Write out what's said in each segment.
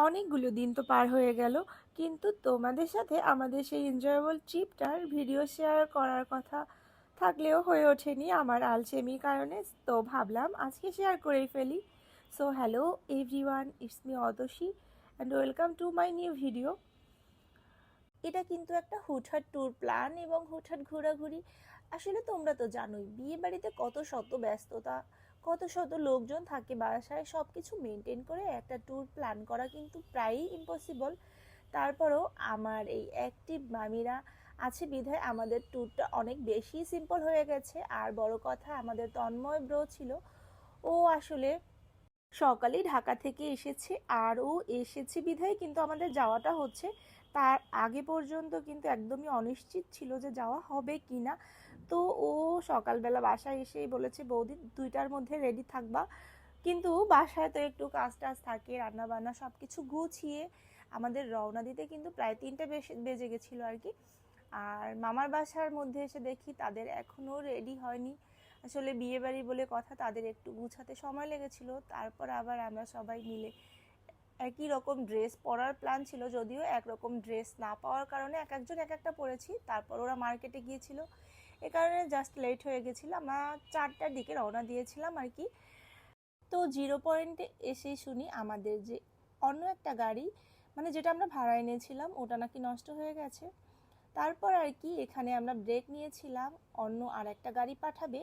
অনেকগুলো দিন তো পার হয়ে গেল, কিন্তু তোমাদের সাথে আমাদের সেই এনজয়েবল ট্রিপটার ভিডিও শেয়ার করার কথা থাকলেও হয়ে ওঠেনি আমার আলসেমির কারণে। তো ভাবলাম আজকে শেয়ার করেই ফেলি। So hello everyone, it's me Atasi and welcome to my new video. এটা কিন্তু একটা হুটহাট ট্যুর প্ল্যান এবং হুটহাট ঘোরাঘুরি। আসলে তোমরা তো জানোই বিয়ে বাড়িতে কত শত ব্যস্ততা, কত শত লোকজন থাকে বাসায়, সব কিছু মেনটেন করে একটা ট্যুর প্ল্যান করা কিন্তু প্রায়ই ইম্পসিবল। তারপরেও আমার এই অ্যাক্টিভ মামিরা আছে বিধায় আমাদের ট্যুরটা অনেক বেশি সিম্পল হয়ে গেছে। আর বড় কথা, আমাদের তন্ময় ব্রো ছিল, ও আসলে সকালেই ঢাকা থেকে এসেছে, আর ও এসেছে বিধায় কিন্তু আমাদের যাওয়াটা হচ্ছে। তার আগে পর্যন্ত কিন্তু একদমই অনিশ্চিত ছিল যে যাওয়া হবে কি না। তো ও সকালবেলা বাসায় এসেই বলেছে, বৌদি 2টার মধ্যে রেডি থাকবা। কিন্তু বাসায় তো একটু কাজ টাজ থাকে, রান্না বান্না সব কিছু গুছিয়ে আমাদের রওনা দিতে কিন্তু প্রায় 3টে বেজে গেছিলো আর কি। আর মামার বাসার মধ্যে এসে দেখি তাদের এখনও রেডি হয়নি। আসলে বিয়ে বাড়ি বলে কথা, তাদের একটু গুছাতে সময় লেগেছিল। তারপর আবার আমরা সবাই মিলে একই রকম ড্রেস পরার প্ল্যান ছিল, যদিও একরকম ড্রেস না পাওয়ার কারণে এক একজন এক একটা পরেছি। তারপর ওরা মার্কেটে গিয়েছিল, এ কারণে জাস্ট লেট হয়ে গেছিলো। আমরা 4টার দিকে রওনা দিয়েছিলাম আর কি। তো জিরো পয়েন্টে এসেই শুনি আমাদের যে অন্য একটা গাড়ি, মানে যেটা আমরা ভাড়া এনেছিলাম, ওটা নাকি নষ্ট হয়ে গেছে। তারপর আর কি এখানে আমরা ব্রেক নিয়েছিলাম, অন্য আর একটা গাড়ি পাঠাবে,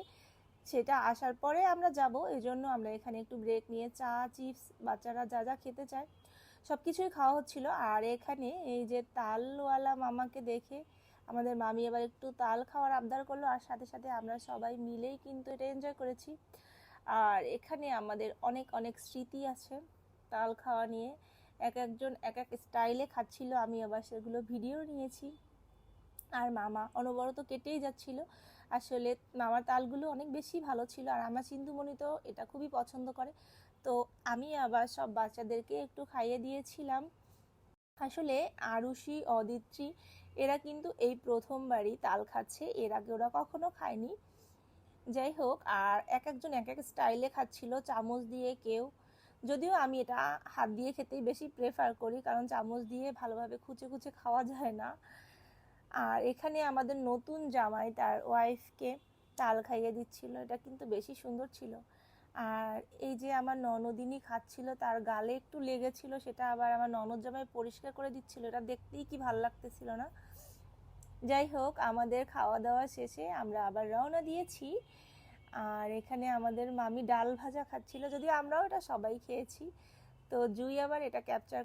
সেটা আসার পরে আমরা যাব। এই জন্য আমরা এখানে একটু ব্রেক নিয়ে চা, চিপস, বাচ্চারা যা যা খেতে চায় সব কিছুই খাওয়া হচ্ছিল। আর এখানে এই যে তালওয়ালা মামাকে দেখে আমাদের মামি এবার একটু তাল খাওয়ার আবদার করলো, আর সাথে সাথে আমরা সবাই মিলেই কিন্তু এটা এনজয় করেছি। আর এখানে আমাদের অনেক অনেক স্মৃতি আছে তাল খাওয়া নিয়ে। এক একজন এক এক স্টাইলে খাচ্ছিল, আমি আবার সেগুলো ভিডিও নিয়েছি। আর মামা অনবরত কেটেই যাচ্ছিল। আসলে মামার তালগুলো অনেক বেশি ভালো ছিল, আর আমার চিন্তুমণি তো এটা খুবই পছন্দ করে। তো আমি আবার সব বাচ্চাদেরকে একটু খাইয়ে দিয়েছিলাম। আসলে আরুষি, অদিত্রি এরা কিন্তু এই প্রথমবারই তাল খাচ্ছে, এর আগে ওরা কখনো খায়নি। যাই হোক, আর এক একজন এক এক স্টাইলে খাচ্ছিল, চামচ দিয়ে কেউ, যদিও আমি এটা হাত দিয়ে খেতেই বেশি প্রেফার করি, কারণ চামচ দিয়ে ভালোভাবে খুঁচে খুঁচে খাওয়া যায় না। আর এখানে আমাদের নতুন জামাই তার ওয়াইফকে তাল খাইয়ে দিচ্ছিল, এটা কিন্তু বেশি সুন্দর ছিল। আর এই যে আমার ননদিনী খাচ্ছিল, তার গালে একটু লেগেছিল, সেটা আবার আমার ননদ জামাই পরিষ্কার করে দিচ্ছিল, এটা দেখতেই কি ভালো লাগতেছিল না। যাই হোক, আমাদের খাওয়া দাওয়া শেষে আমরা আবার রওনা দিয়েছি। আর এখানে আমাদের মামি ডাল ভাজা খাচ্ছিল, যদিও আমরাও এটা সবাই খেয়েছি। তো জুই আবার এটা ক্যাপচার